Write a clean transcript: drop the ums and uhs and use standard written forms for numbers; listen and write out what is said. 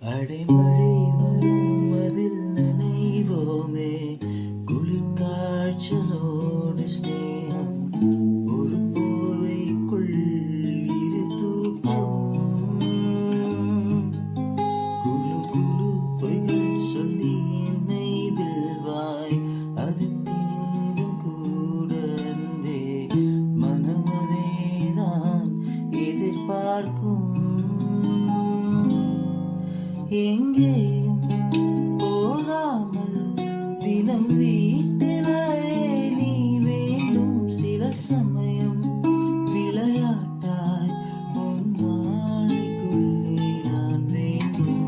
அடைமழை வரும் அதில் நனைவோமே, குளிர்காய்ச்சலோடு ஸ்நேகம், ஒரு போர்வைக்குள் இரு தூக்கம், குழு குழு பொய்கள் சொல்லி என்னை வெல்வாய், அது திணிந்தும் கூட அன்பே, மனமதேதான் எதிர்பார்க்கும். எங்கேயும் போகாமல் தினம் வீட்டிலே நீ வேண்டும், சில சமயம் விளையாட்டாய் உன் நாளைக்குள்ளே நான் வேண்டும்.